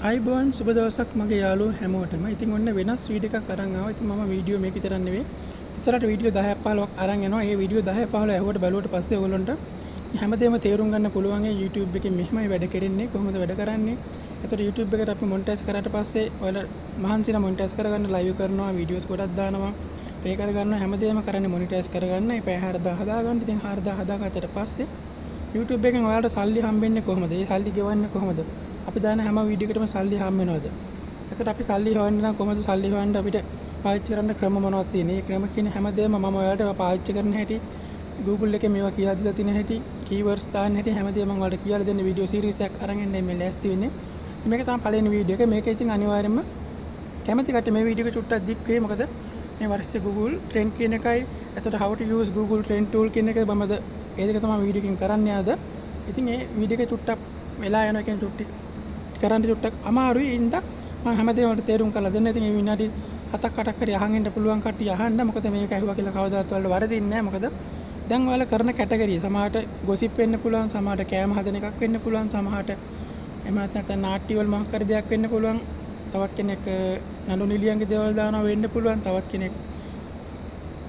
අයිබෝන් සුබ දවසක් මගේ යාළුවෝ හැමෝටම. ඉතින් ඔන්න වෙනස් වීඩියෝ එකක් අරන් ආවා. ඉතින් මම වීඩියෝ මේක විතරක් නෙවෙයි. ඉස්සරහට වීඩියෝ 10ක් 15ක් අරන් එනවා. ඒ වීඩියෝ 10 15 ඇහුවට බලුවට පස්සේ ඔයගොල්ලන්ට හැමදේම තේරුම් ගන්න පුළුවන්. ඒ YouTube එකේ මෙහෙමයි වැඩ කරන්නේ, කොහොමද වැඩ කරන්නේ. එතකොට YouTube එකට අපි මොනිටයිස් කරාට පස්සේ ඔයාලා මහන්සිලා මොනිටයිස් කරගන්න ලයිව් කරනවා, වීඩියෝස් ගොඩක් දානවා. පේ කරගන්නවා, හැමදේම කරන්නේ මොනිටයිස් කරගන්න. ඒ පැය 4000 හදාගන්න. ඉතින් 4000 හදාගත්තට පස්සේ YouTube එකෙන් ඔයාලට සල්ලි හම්බෙන්නේ කොහොමද? ඒ සල්ලි ගෙවන්නේ කොහොමද? අපි දාන හැම වීඩියෝ එකකටම සල්ලි හම්බ වෙනවද? එතකොට අපි සල්ලි හොයන්න නම් කොහොමද සල්ලි හොයන්න අපිට පාවිච්චි කරන්න ක්‍රම මොනවද තියෙන්නේ? මේ ක්‍රම කියන හැමදේම මම ඔයාලට පාවිච්චි කරන හැටි Google එකේ මේවා කියලා දීලා තියෙන හැටි keywords දාන්න හැටි හැමදේම මම ඔයාලට කියලා දෙන්න වීඩියෝ සීරීස් එකක් අරන් එන්නේ මේ ලෑස්ති වෙන්නේ. ඉතින් මේක තමයි පළවෙනි වීඩියෝ එක. මේක ඉතින් අනිවාර්යයෙන්ම කැමති කට්ටිය මේ වීඩියෝ එක චුට්ටක් දික් වේ. මොකද මේ වර්ෂයේ Google trend කියන එකයි එතකොට how to use Google trend tool කියන එක මමද ඒ දෙක තමයි වීඩියෝ එකකින් කරන්නේ ආද. ඉතින් මේ වීඩියෝ එක චුට්ටක් වෙලා යනවා කියන්නේ චුට්ටි කරන්න චුට්ටක් අමාරුයි. ඉඳ මම හැමදේම වලට තේරුම් කරලා දෙන්න. ඉතින් මේ විනාඩි 7ක් 8ක් හරි අහන් ඉන්න පුළුවන් කට්ටිය අහන්න. මොකද මේක ඇහුවා කියලා කවදාවත් වලට වරදින්නේ නැහැ. මොකද දැන් ඔයාලා කරන කැටගරිය සමහරට ගොසිප් වෙන්න පුළුවන්, සමහරට කෑම හදන එකක් වෙන්න පුළුවන්, සමහරට එහෙම නැත්නම් නාට්‍ය වල මොකක් හරි දෙයක් වෙන්න පුළුවන්. තවත් කෙනෙක් නළු නිලියන්ගේ දේවල් දානවා වෙන්න පුළුවන්. තවත් කෙනෙක්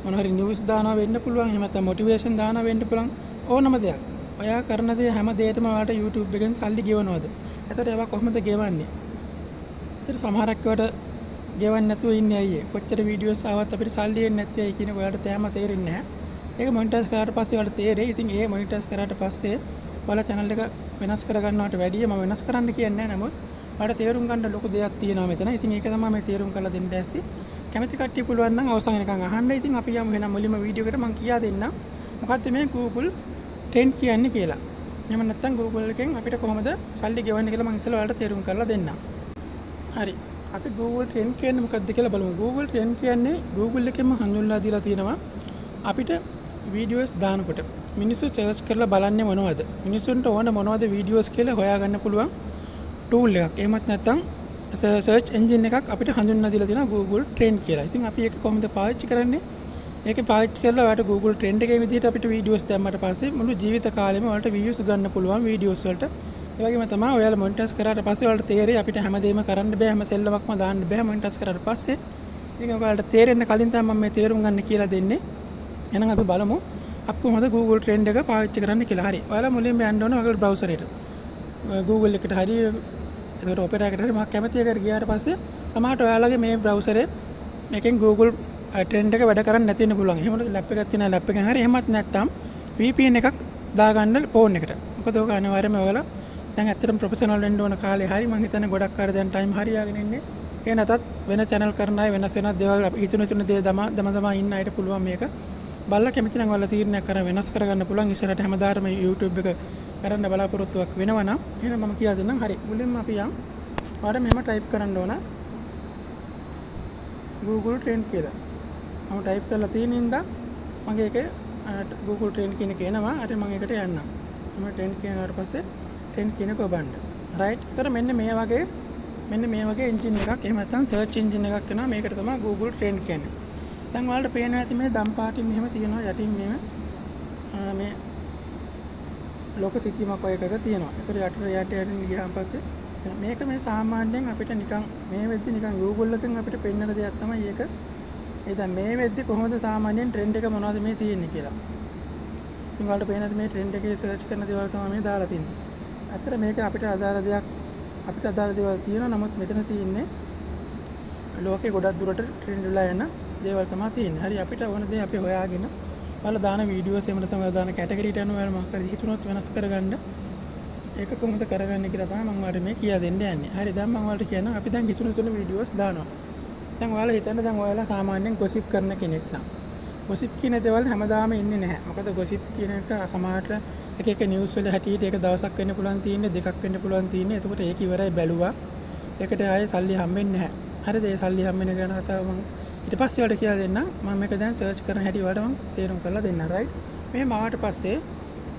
මොන හරි නිවුස් දානවා වෙන්න පුළුවන්. එහෙම නැත්නම් මොටිවේෂන් දානවා වෙන්න පුළුවන්. ඕනම දෙයක්. ඔයා කරන දේ හැම දෙයකටම ඔයාලට YouTube එකෙන් සල්ලි ගෙවනවද? එතකොට ඒවා කොහොමද ගෙවන්නේ? එතකොට සමහරක් ඒවාට ගෙවන්නේ නැතුව ඉන්නේ අයියේ. කොච්චර වීඩියෝස් ආවත් අපිට සල්ලි එන්නේ නැති අය කියන ඔයාලට තෑම තේරෙන්නේ නැහැ. ඒක මොනිටයිස් කරාට පස්සේ ඔයාලට තේරෙයි. ඉතින් ඒ මොනිටයිස් කරාට පස්සේ ඔයාලා channel එක වෙනස් කරගන්නවට වැඩිය මම වෙනස් කරන්න කියන්නේ නැහැ. නමුත් ඔයාලට තේරුම් ගන්න ලොකු දෙයක් තියෙනවා මෙතන. ඉතින් ඒක තමයි මේ තේරුම් කරලා දෙන්න ඇස්ති. කැමති කට්ටිය පුළුවන් නම් අවසන් වෙනකන් අහන්න. ඉතින් අපි යමු වෙන මුලින්ම වීඩියෝ එකට මම කියා දෙන්නම්. මොකක්ද මේ Google trend කියන්නේ කියලා. එහෙම නැත්නම් Google එකෙන් අපිට කොහොමද සල්ලි ගෙවන්නේ කියලා මම ඉස්සෙල්ලා ඔයාලට තේරුම් කරලා දෙන්නම්. හරි. අපි Google trend කියන්නේ මොකක්ද කියලා බලමු. Google trend කියන්නේ Google එකෙන්ම හඳුන්වලා දීලා තියෙනවා අපිට වීඩියෝස් දානකොට මිනිස්සු සර්ච් කරලා බලන්නේ මොනවද? මිනිස්සුන්ට ඕන මොනවද වීඩියෝස් කියලා හොයාගන්න පුළුවන් ටූල් එකක්. එහෙමත් නැත්නම් සර්ච් එන්ජින් එකක් අපිට හඳුන්වලා දීලා තියෙනවා Google trend කියලා. ඉතින් අපි ඒක කොහොමද පාවිච්චි කරන්නේ? ඒක පාවිච්චි කරලා ඔයාලට Google trend එකේ විදිහට අපිට වීඩියෝස් දැම්මට පස්සේ මුළු ජීවිත කාලෙම ඔයාලට views ගන්න පුළුවන් වීඩියෝස් වලට. ඒ වගේම තමයි ඔයාලා මොනිටයිස් කරාට පස්සේ ඔයාලට තේරෙයි අපිට හැමදේම කරන්න බෑ, හැම සෙල්ලමක්ම දාන්න බෑ මොනිටයිස් කරාට පස්සේ. ඉතින් ඔයාලට තේරෙන්න කලින් තමයි මම මේ තේරුම් ගන්න කියලා දෙන්නේ. එහෙනම් අපි බලමු අපි කොහොමද Google trend එක පාවිච්චි කරන්න කියලා. හරි. ඔයාලා මුලින්ම යන්න ඕනේ ඔයාලගේ browser එකට. Google එකට හරි ඒකට Opera එකට හරි මම කැමති එකට ගියාට පස්සේ සමහරට ඔයාලගේ මේ browser මේකෙන් Google trend එක වැඩ කරන්නේ නැති වෙන්න පුළුවන්. එහෙම ලැප් එකක් තියෙනවා ලැප් එකෙන් හරි එහෙමත් නැත්නම් VPN එකක් දාගන්න ෆෝන් එකට. මොකද ඔක අනිවාර්යයෙන්ම ඔයාලා දැන් ඇත්තටම ප්‍රොෆෙෂනල් වෙන්න ඕන කාලේ හරි මම හිතන්නේ ගොඩක් අය දැන් ටයිම් හරියාගෙන ඉන්නේ. ඒ නැතත් වෙන channel කරන අය වෙනස් දේවල් හිතුණු දේ දම ඉන්න අයට පුළුවන් මේක. බලලා කැමති නම් ඔයාලා තීරණයක් කරන් වෙනස් කරගන්න පුළුවන්. ඉස්සරහට හැමදාම YouTube එක කරන්න බලාපොරොත්තුවක් වෙනවා නම් එහෙනම් මම කියා දෙන්නම්. හරි. මුලින්ම අපි යම් ඔයාලා මෙහෙම ටයිප් කරන්න ඕන Google trend කියලා. මම ටයිප් කරලා තියෙන ඉඳන් මගේ එකේ Google trend කියන එක එනවා. හරි මම ඒකට යන්නම්. මම trend කියනවාට පස්සේ trend කියන එක ඔබන්න. right. ඒතර මෙන්න මේ වගේ engine එකක් එහෙම නැත්නම් search engine එකක් වෙනවා. මේකට තමයි Google trend කියන්නේ. දැන් ඔයාලට පේනවා ඇති මේ දම් පාටින් මෙහෙම තියෙනවා යටින් මෙහෙම මේ ලෝක සිතියමක් වගේ එකක තියෙනවා. ඒතර යටින් ගියාන් පස්සේ මේක මේ සාමාන්‍යයෙන් අපිට නිකන් මේ වෙද්දි නිකන් Google එකෙන් අපිට පෙන්වන දෙයක් තමයි ඒක. ඒ දැන් මේ වෙද්දි කොහොමද සාමාන්‍යයෙන් trend එක මොනවද මේ තියෙන්නේ කියලා. ඉතින් ඔයාලට පේනද මේ trend එකේ search කරන දේවල් තමයි මේ දාලා තින්නේ. ඇත්තට මේක අපිට අදාළ දේවල් තියෙනවා. නමුත් මෙතන තියෙන්නේ ලෝකේ ගොඩක් දුරට trend වෙලා යන දේවල් තමයි තියෙන්නේ. හරි අපිට ඕන දේ අපි හොයාගෙන ඔයාලා දාන වීඩියෝස් එහෙම නැත්නම් ඔයාලා දාන කැටගරියට අනුව ඔයාලා මොකක් හරි හිතුනොත් වෙනස් කරගන්න ඒක කොහොමද කරගන්නේ කියලා තමයි මම ඔයාලට මේ කියා දෙන්න යන්නේ. හරි දැන් මම ඔයාලට කියනවා අපි දැන් හිතුණු වීඩියෝස් දානවා. දැන් ඔයාලා හිතන්න දැන් ඔයාලා සාමාන්‍යයෙන් gossip කරන කෙනෙක් නම් gossip කියන දේවල් හැමදාම ඉන්නේ නැහැ. මොකද gossip කියන එක අකමාට එක නිවුස් වල හැටියට ඒක දවසක් වෙන්න පුළුවන් තියෙන්නේ, දෙකක් වෙන්න පුළුවන් තියෙන්නේ. එතකොට ඒක ඉවරයි බැලුවා. ඒකට ආයේ සල්ලි හම්බෙන්නේ නැහැ. හරිද? ඒ සල්ලි හම්බෙන ගැන කතාව මම ඊට පස්සේ ඔයාලට කියලා දෙන්නම්. මම මේක දැන් සර්ච් කරන හැටි ඔයාලට මම තේරුම් කරලා දෙන්නම්. right. මේ මාවට පස්සේ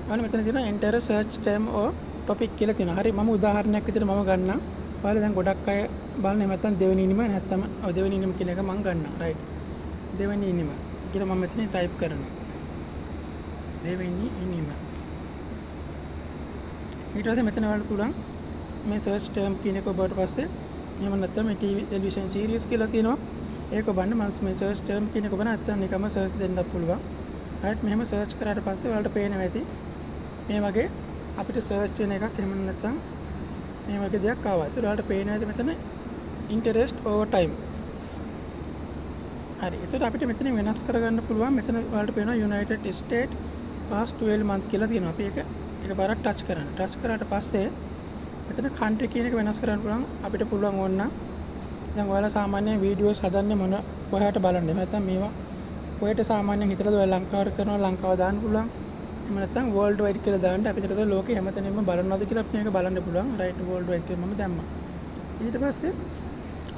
ඔයාලා මෙතන තියෙනවා enter search term or topic කියලා තියෙනවා. හරි මම උදාහරණයක් විදිහට මම ගන්නම්. ඔයාලා දැන් ගොඩක් අය බලන්නේ නැත්නම් දෙවෙනි ඉනිම නැත්නම් දෙවෙනි ඉනිම කියන එක මම ගන්නවා. right. දෙවෙනි ඉනිම කියලා මම මෙතන ටයිප් කරනවා. දෙවෙනි ඉනිම. ඊට පස්සේ මෙතන ඔයාලට පුළුවන් මේ සර්ච් ටර්ම් කියන එක ඔබට පස්සේ එහෙම නැත්නම් මේ TV ටෙලිවිෂන් සීරීස් කියලා තියෙනවා. ඒක ඔබන්න මම මේ සර්ච් ටර්ම් කියන එක ඔබ නැත්නම් නිකම්ම සර්ච් දෙන්නත් පුළුවන්. right මෙහෙම සර්ච් කරාට පස්සේ ඔයාලට පේනවා ඇති මේ වගේ අපිට සර්ච් වෙන එකක් එහෙම නැත්නම් මේ වගේ දෙයක් ආවා. ඒත් ඔයාලට පේනවා ඇති මෙතන interest over time. හරි. ඒකට අපිට මෙතන වෙනස් කරගන්න පුළුවන්. මෙතන ඔයාලට පේනවා United States past 12 month කියලා තියෙනවා. අපි ඒක පාරක් ටච් කරන්න. ටච් කරාට පස්සේ මෙතන country කියන එක වෙනස් කරන්න පුළුවන්. අපිට පුළුවන් ඕන නම් දැන් ඔයාලා සාමාන්‍යයෙන් වීඩියෝස් හදන්නේ මොන කොහාට බලන්න. නැත්නම් මේවා කොහෙට සාමාන්‍යයෙන් හිතලාද ඔයාලා ලංකාවට කරනවා ලංකාව දාන්න පුළුවන්. එහෙම නැත්නම් world wide කියලා දාන්න අපිට හිතලාද ලෝකේ හැමතැනම බලනවාද කියලා අපිට මේක බලන්න පුළුවන්. right world wide කියලා මම දැම්මා. ඊට පස්සේ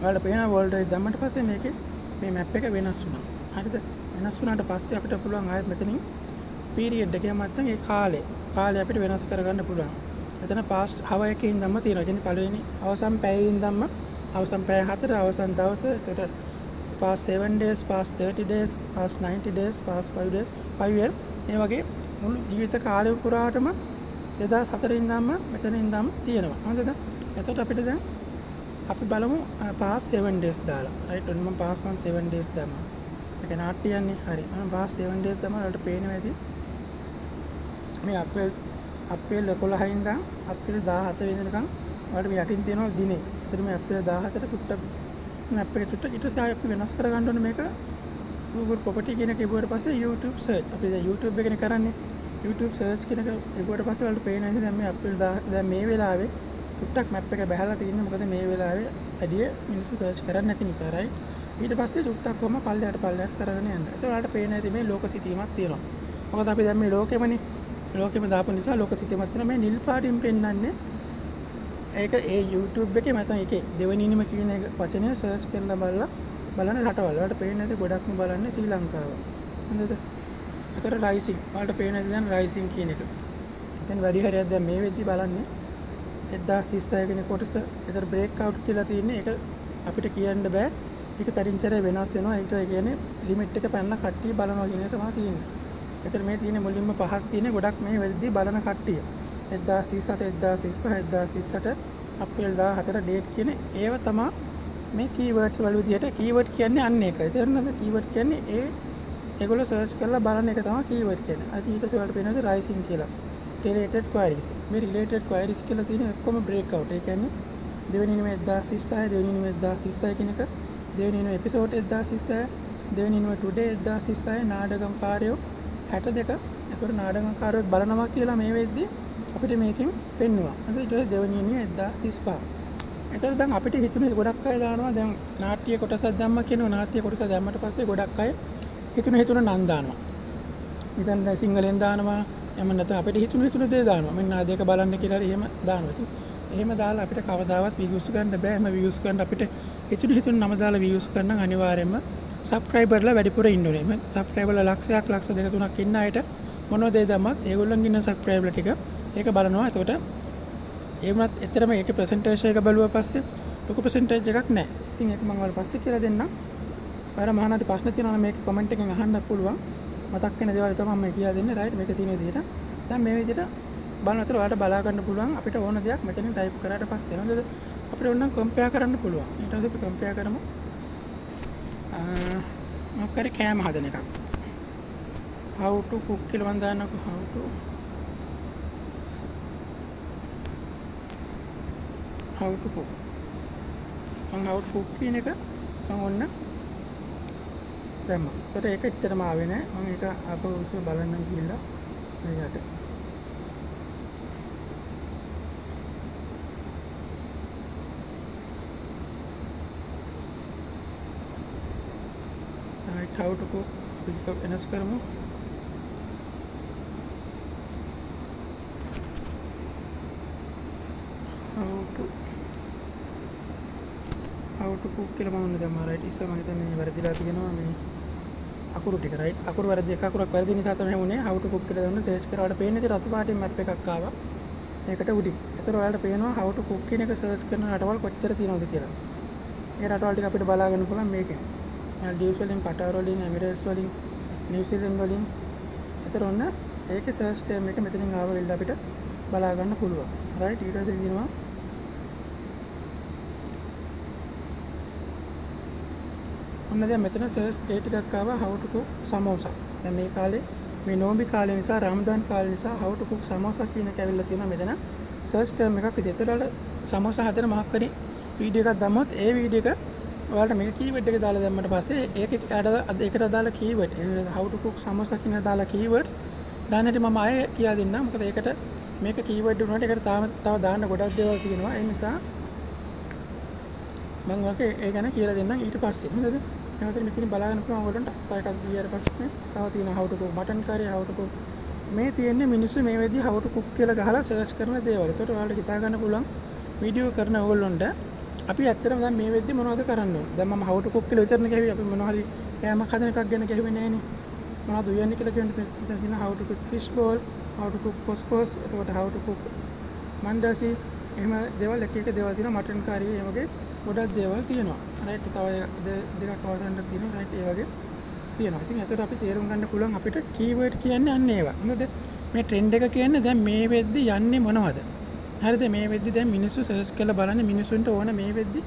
ඔයාලා පේනවා world wide දැම්මට පස්සේ මේකේ මේ මැප් එක වෙනස් වුණා. හරිද? වෙනස් වුණාට පස්සේ අපිට පුළුවන් ආයෙත් මෙතනින් පීරියඩ් එකේ නැත්නම් ඒ කාලය අපිට වෙනස් කරගන්න පුළුවන්. මෙතන past hour එකේ ඉඳන්ම තියෙනවා. කියන්නේ පළවෙනි අවසන් පැයේ ඉඳන්ම අවසන් පැය 4 අවසන් දවස. එතකොට past 7 days, past 30 days, past 90 days, past 5 days, 5 year මේ වගේ මුළු ජීවිත කාලය පුරාටම 2004 ඉඳන්ම මෙතන ඉඳන්ම තියෙනවා. හරිද? එතකොට අපිට දැන් අපි බලමු past 7 days දාලා. right ඔන්න මම past 7 days දැම්මා. මේක නාට්‍යයන්නේ. හරි. මම past 7 days දැම්මා. ඔයාලට පේනවා ඇති. මේ අප්‍රේල් 11 ඉඳන් අප්‍රේල් 17 වෙනිදාකම් ඔයාලට මේ යටින් තියෙනවා දිනේ. ඒතර මේ අප්‍රේල් 17ට චුට්ටක් මැප් එක චුට්ටක් ඊට පස්සේ අපි වෙනස් කරගන්න ඕනේ මේක Google property කියන එක ඉබුවට පස්සේ YouTube search. අපි දැන් YouTube එකනේ කරන්නේ. YouTube search කියන එක ඉබුවට පස්සේ ඔයාලට පේනවා ඉතින් දැන් මේ අප්‍රේල් 10 දැන් මේ වෙලාවේ චුට්ටක් මැප් එක බහැලා තියෙන්නේ. මොකද මේ වෙලාවේ වැඩි මිනිස්සු search කරන්නේ නැති නිසා right. ඊට පස්සේ චුට්ටක් කොහම පල්ලයට කරගෙන යන්න. ඒතකොට ඔයාලට පේනවා ඉතින් මේ ලෝක සිතීමක් තියෙනවා. මොකද අපි දැන් මේ ලෝකෙමනේ ලෝකෙම දාපු නිසා ලෝක සිතීමක් තියෙනවා. මේ නිල් පාටින් පෙන්නන්නේ ඒක ඒ YouTube එකේ මම ඒකේ දෙවෙනිම කියන එක වචනය සර්ච් කරලා බලන රටවල් වලට පේන්නේ නැති ගොඩක්ම බලන්නේ ශ්‍රී ලංකාව. හරිද? ඒතර රයිසින් වලට පේන්නේ දැන් රයිසින් කියන එක. දැන් වැඩි හරියක් දැන් මේ වෙද්දි බලන්නේ 1036 කියන කොටස. ඒතර බ්‍රේක් අවුට් කියලා තියෙන්නේ. ඒක අපිට කියන්න බෑ. ඒක සරින් සැරේ වෙනස් වෙනවා. ඒකට ඒ කියන්නේ ලිමිට් එක පැනලා කට්ටිය බලනවා කියන එක තමයි තියෙන්නේ. ඒතර මේ තියෙන්නේ මුලින්ම පහක් තියෙන්නේ ගොඩක් මේ වෙද්දි බලන කට්ටිය. 1037 1038 අප්‍රේල් 14 ඩේට් කියන ඒව තමයි මේ කීවර්ඩ්ස් වල විදිහට කීවර්ඩ් කියන්නේ අන්න ඒකයි. තේරුණාද? කීවර්ඩ් කියන්නේ ඒගොල්ලෝ සර්ච් කරලා බලන එක තමයි කීවර්ඩ් කියන්නේ. අද ඊට පස්සේ වලට පේනවා රයිසින් කියලා. related queries. මේ related queries කියලා තියෙන ඔක්කොම break out. ඒ කියන්නේ දෙවෙනි නිම 1036 දෙවෙනි නිම 1036 කියන එක දෙවෙනි නිම එපිසෝඩ් 1036 දෙවෙනි නිම today 1036 නාටකම්කාරයෝ 62. ඒතකොට නාටකම්කාරයෝ බලනවා කියලා මේ වෙද්දී අපිට මේකෙන් පෙන්නවා. ඊට පස්සේ දෙවෙනි නිම 1035. ඒතකොට දැන් අපිට හිතුනේ ගොඩක් අය දානවා දැන් නාට්‍ය කොටසක් දැම්ම කියනවා. නාට්‍ය කොටස දැම්මට පස්සේ ගොඩක් අය හිතුන නම් දානවා. ඉතින් දැන් සිංහලෙන් දානවා. එහෙම නැත්නම් අපිට හිතුන දේ දානවා. මෙන්න ආදේක බලන්න කියලා එහෙම දානවා. ඉතින් එහෙම දාලා අපිට කවදාවත් views ගන්න බෑ. එහෙම views ගන්න අපිට හිතුන නම දාලා views ගන්න නම් අනිවාර්යයෙන්ම subscriberලා වැඩිපුර ඉන්න ඕනේ. මේ subscriberලා ලක්ෂයක් ලක්ෂ දෙක තුනක් ඉන්න අයට මොනවද දැම්මත් ඒගොල්ලන්ගේ ඉන්න subscriberලා ටික ඒක බලනවා. එතකොට ඒ වුණත් එතරම් ඒකේ percentage එක බලුවා පස්සේ ලොකු percentage එකක් නැහැ. ඉතින් ඒක මම ඔයාලට පස්සේ කියලා දෙන්නම්. ඔයාලා මහානාති ප්‍රශ්න තියෙනවා නම් මේක comment එකෙන් අහන්න පුළුවන්. මතක් වෙන දේවල් තමයි මම කියලා දෙන්නේ. right මේක තියෙන විදිහට. දැන් මේ විදිහට බලනතර ඔයාලට බලා ගන්න පුළුවන්. අපිට ඕන දෙයක් මෙතනින් type කරාට පස්සේ නේද අපිට ඕන නම් compare කරන්න පුළුවන්. ඊට පස්සේ අපි compare කරමු. මොකක්ද කෑම හදන එකක්. how to cook කියලා මම දාන්නකෝ how to cook. මම how to cook කියන එක මම ඔන්න දැම්මා. ඒතර ඒක එච්චරම ආවේ නෑ. මම ඒක ආපහු බලන්නම් කියලා එයාට. right how to cook අපි එනස් කරමු. how to cook කියලා මම ඔන්න දැම්මා. right ඉස්සර මම හිතන්නේ වැරදිලා තියෙනවා මේ අකුරු ටික right අකුරු වැරදි එක අකුරක් වැරදි නිසා තමයි හැමුනේ how to cook කියලා දාන්න සර්ච් කරාට පේන්නේ ඉතින් රතු පාටින් මැප් එකක් ආවා ඒකට උඩින්. ඒතර ඔයාලට පේනවා how to cook කියන එක සර්ච් කරන රටවල් කොච්චර තියෙනවද කියලා. ඒ රටවල් ටික අපිට බලා ගන්න පුළුවන් මේකෙන්. ඩියුස් වලින් කටාර් වලින් එමිරේට්ස් වලින් නිව්සීලන්ත වලින්. ඒතර ඔන්න ඒකේ සර්ච් ටර්ම් එක මෙතනින් ආව වෙලද අපිට බලා ගන්න පුළුවන්. right ඊට පස්සේ දිනවා ඔන්න දැන් මෙතන සර්ච් ඒ ටිකක් ආවා how to cook samosa. දැන් මේ කාලේ මේ නෝම්බි කාලේ නිසා රමදාන් කාලේ නිසා how to cook samosa කියන එක ඇවිල්ලා තියෙනවා මෙතන සර්ච් ටර්ම් එකක් විදිහට. ඒතරවල samosa හදන මොකක් හරි වීඩියෝ එකක් දැම්මොත් ඒ වීඩියෝ එක ඔයාලට මේ කීවර්ඩ් එක දාලා දැම්මට පස්සේ ඒකට අදාළ keyword how to cook samosa කියන අදාළ කීවර්ඩ්ස් දාන්නට මම ආයේ කියා දෙන්නම්. මොකද ඒකට මේක කීවර්ඩ් වුණාට ඒකට තව දාන්න ගොඩක් දේවල් තියෙනවා. ඒ නිසා මම ඔයාලට ඒ ගැන කියලා දෙන්නම් ඊට පස්සේ. හරිද? දැන් මෙතන බලාගෙන පුළුවන් ඔයගොල්ලන්ට තව එකක් ගියාට පස්සේ තව තියෙනවා how to cook mutton curry how to cook මේ තියෙන්නේ මිනිස්සු මේ වෙද්දී how to cook කියලා ගහලා සර්ච් කරන දේවල්. ඒකට ඔයාලට හිතා ගන්න පුළුවන් වීඩියෝ කරන ඔයගොල්ලන්ට අපි ඇත්තටම දැන් මේ වෙද්දී මොනවද කරන්න ඕනේ? දැන් මම how to cook කියලා විතරනේ කියවි. අපි මොනවා හරි කෑමක් හදන එකක් ගැන කියවෙන්නේ නැහනේ. මොනවද උයන්නේ කියලා කියන්නේ තියෙන how to cook fish ball, how to cook couscous, එතකොට how to cook mandasi එහෙම දේවල් එක දේවල් තියෙනවා. mutton curry ඒ වගේ ගොඩක් දේවල් තියෙනවා. රයිට් තව දෙකක් අවසන්ට තියෙනවා. රයිට් ඒ වගේ තියෙනවා. ඉතින් එතකොට අපි තේරුම් ගන්න පුළුවන් අපිට කීවර්ඩ් කියන්නේ අන්න ඒවා. හරිද? මේ ට්‍රෙන්ඩ් එක කියන්නේ දැන් මේ වෙද්දී යන්නේ මොනවද? හරිද? මේ වෙද්දී දැන් මිනිස්සු සර්ච් කරලා බලන්නේ මිනිස්සුන්ට ඕන මේ වෙද්දී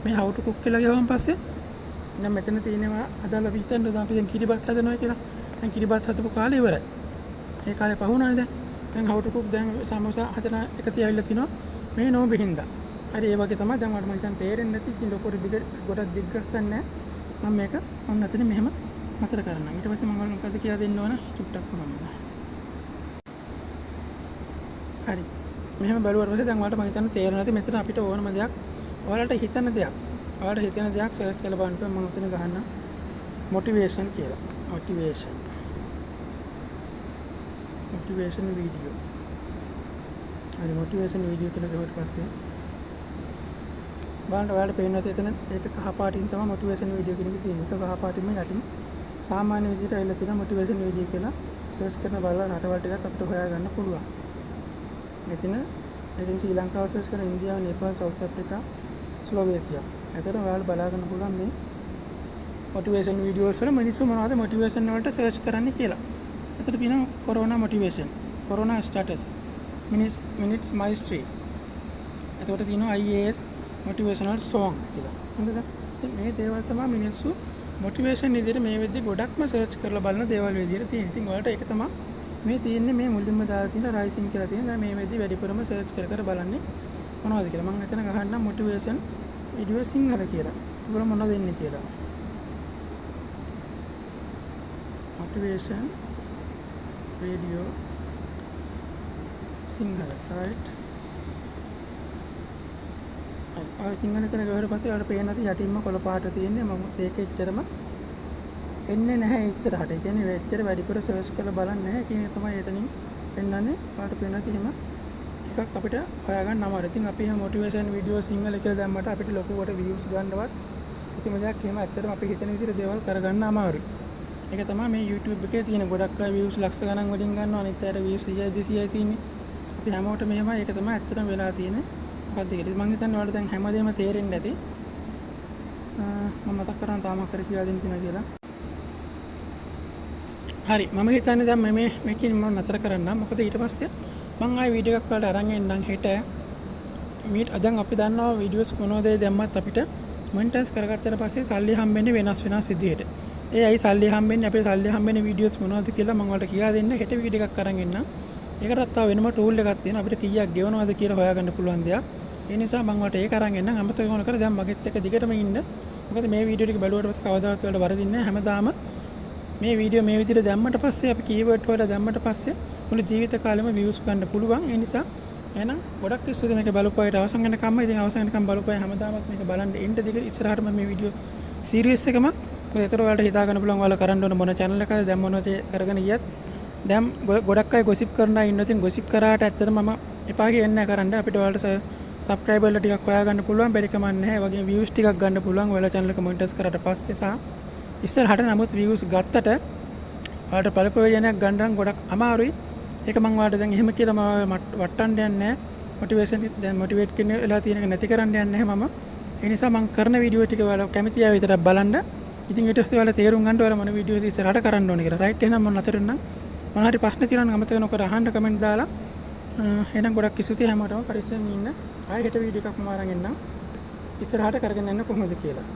මේ how to cook කියලා ගියවම පස්සේ දැන් මෙතන තියෙනවා අදාළ විතර අපි දැන් කිරිබත් හදනවා කියලා. දැන් කිරිබත් හදපු කාලේ ඉවරයි. ඒ කාලේ පහුණානේ දැන්. දැන් how to cook දැන් සමෝසා හදන එක තියාවිලා තිනවා මේ නෝඹි හින්දා. හරි ඒ වගේ තමයි දැන් මට හිතන් තේරෙන්නේ නැති ඉතින් ලොකු ගොඩක් දිග්ගස්සන්නේ මම මේක ඔන්න අතන මෙහෙම නතර කරනවා. ඊට පස්සේ මම මොකද කියලා දෙන්න ඕන ටිකක් කොහොමද? හරි. මෙහෙම බලුවාට පස්සේ දැන් ඔයාලට මම හිතන්නේ තේරෙන්නේ නැති මෙතන අපිට ඕනම දෙයක් ඔයාලට හිතන දෙයක්. ඔයාලට හිතන දෙයක් සර්ච් කරලා බලන්න මම උතන ගහන්න මොටිවේෂන් කියලා. Motivation video. හරි මොටිවේෂන් වීඩියෝ කියලා ගහුවට පස්සේ බලන්න ඔයාලට පේන්නේ නැති එතන ඒක කහ පාටින් තමයි මොටිවේෂන් වීඩියෝ කියන එක තියෙන්නේ. ඒක කහ පාටින්ම යටින් සාමාන්‍ය විදිහට ඇවිල්ලා තියෙනවා මොටිවේෂන් වීඩියෝ කියලා සර්ච් කරන බලලා රටවල් ටිකත් අපිට හොයාගන්න පුළුවන්. මෙතන ශ්‍රී ලංකාව සර්ච් කරන ඉන්දියාව, නේපාල්, සවුත් අප්‍රිකා, ස්ලෝවේකියා. එතකොට ඔයාලා බලාගන්න පුළුවන් මේ මොටිවේෂන් වීඩියෝස් වල මිනිස්සු මොනවද මොටිවේෂන් වලට සර්ච් කරන්නේ කියලා. එතකොට පිනවා corona motivation, corona status, minutes මයි ස්ට්‍රීට්. එතකොට තියෙනවා IAS මොටිවේෂනල් songs කියලා. හරිද? මේ දේවල් තමයි මිනිස්සු මොටිවේෂන් විදිහට මේ වෙද්දි ගොඩක්ම සර්ච් කරලා බලන දේවල් විදිහට තියෙනවා. ඉතින් ඔයාලට ඒක තමයි මේ තියෙන්නේ මේ මුලින්ම දාලා තියෙන රයිසින් කියලා තියෙන. දැන් මේ වෙද්දි වැඩිපුරම සර්ච් කර බලන්නේ මොනවද කියලා. මම එතන ගහන්න මොටිවේෂන් වීඩියෝ සිංහල කියලා. ඒක මොනවද එන්නේ කියලා. motivation video sinhala right අර සිංහල කරගෙන ගියාට පස්සේ ආට පේන නැති යටින්ම කොළ පාට තියෙන්නේ මම ඒක එච්චරම එන්නේ නැහැ ඉස්සරහට. ඒ කියන්නේ එච්චර වැඩිපුර සර්ච් කරලා බලන්නේ නැහැ කියන එක තමයි එතනින් පෙන්වන්නේ. ආට පේන නැති එහෙම ටිකක් අපිට හොයාගන්න අමාරුයි. ඉතින් අපි එහෙම මොටිවේෂන් වීඩියෝ සිංහල කියලා දැම්මට අපිට ලොකුවට views ගන්නවත් කිසිම දෙයක් එහෙම ඇත්තටම අපි හිතන විදිහට දේවල් කරගන්න අමාරුයි. ඒක තමයි මේ YouTube එකේ තියෙන ගොඩක් අය views ලක්ෂ ගණන් වලින් ගන්නවා. අනිත් අයට views 100 200යි තියෙන්නේ. අපි හැමෝටම මෙහෙමයි. ඒක තමයි ඇත්තටම වෙලා තියෙන්නේ. මොකක්ද කියලා. මම හිතන්නේ ඔයාලට දැන් හැමදේම තේරෙන්නේ නැති. මම මතක් කරන් තාම කර කියලා දෙන්න තියෙනවා කියලා. හරි. මම හිතන්නේ දැන් මේකෙන් මම නතර කරන්නම්. මොකද ඊට පස්සේ මම ආයෙ වීඩියෝ එකක් වලට අරන් එන්නම් හෙට. දැන් අපි දන්නවා වීඩියෝස් මොනවද දැම්මත් අපිට මොනිටයිස් කරගත්තට පස්සේ සල්ලි හම්බෙන්නේ වෙනස් විදිහට. ඒ අයි සල්ලි හම්බෙන්නේ අපේ සල්ලි හම්බෙන වීඩියෝස් මොනවද කියලා මම ඔයාලට කියා දෙන්න හෙට වීඩියෝ එකක් අරන් එන්නම්. ඒකටත් තව වෙනම ටූල් එකක් තියෙනවා අපිට කීයක් ගෙවනවද කියලා හොයාගන්න පුළුවන් දෙයක්. ඒ නිසා මම ඔයාලට ඒක අරන් එන්නම්. අමතක නොකර දැන් මගෙත් එක්ක දිගටම ඉන්න. මොකද මේ වීඩියෝ ටික බලුවට පස්සේ කවදාවත් ඔයාලට වරදින්නේ නැහැ. හැමදාම මේ වීඩියෝ මේ විදිහට දැම්මට පස්සේ අපි කීවර්ඩ් වල දැම්මට පස්සේ මුළු ජීවිත කාලෙම views ගන්න පුළුවන්. ඒ නිසා එහෙනම් ගොඩක් ඉස්සෙල්ලා මේක බලපුවාට අවසන් වෙනකම්ම ඉතින් අවසන් වෙනකම් බලපුවා හැමදාමත් මේක බලන්න එන්න දිගට ඉස්සරහටම මේ වීඩියෝ සීරීස් එකම ඒතර ඔයාලට හිතා ගන්න පුළුවන් ඔයාලා කරන්න ඕන මොන channel එකද දැන් මොනවද කරගෙන ගියත් දැන් ගොඩක් අය gossip කරන අය ඉන්නවා. ඉතින් gossip කරාට ඇත්තටම මම එපා කියන්නේ නැහැ කරන්න. අපිට ඔයාලට subscriber ලා ටිකක් හොයාගන්න පුළුවන්. බැරි කමක් නැහැ. ඒ වගේම views ටිකක් ගන්න පුළුවන්. ඔයාලා channel එක monetize කරාට පස්සේ සහ ඉස්සරහට නමුත් views ගත්තට ඔයාලට ඵල ප්‍රයෝජනයක් ගන්න නම් ගොඩක් අමාරුයි. ඒක මම ඔයාලට දැන් එහෙම කියලා මම වටන්න යන්නේ නැහැ. මොටිවේෂන් දැන් මොටිවේට් කියන වෙලා තියෙන එක නැති කරන්න යන්නේ නැහැ මම. ඒ නිසා මම කරන වීඩියෝ ටික ඔයාලා කැමති අය විතරක් බලන්න. ඉතින් ඊට පස්සේ ඔයාලා තේරුම් ගන්න ඔයාලා මොන වීඩියෝද ඉස්සරහට කරන්න ඕනේ කියලා. රයිට් එහෙනම් මම නතර වෙන්නම්. මොන හරි ප්‍රශ්න තියෙනවා නම් අමතක නොකර අහන්න කමෙන්ට් දාලා. එහෙනම් ගොඩක් කිසිසි හැමෝටම පරිස්සම් ඉන්න. ආයෙ හෙට වීඩියෝ එකක් මම අරන් එන්නම්. ඉස්සරහට කරගෙන යන්න කොහොමද කියලා.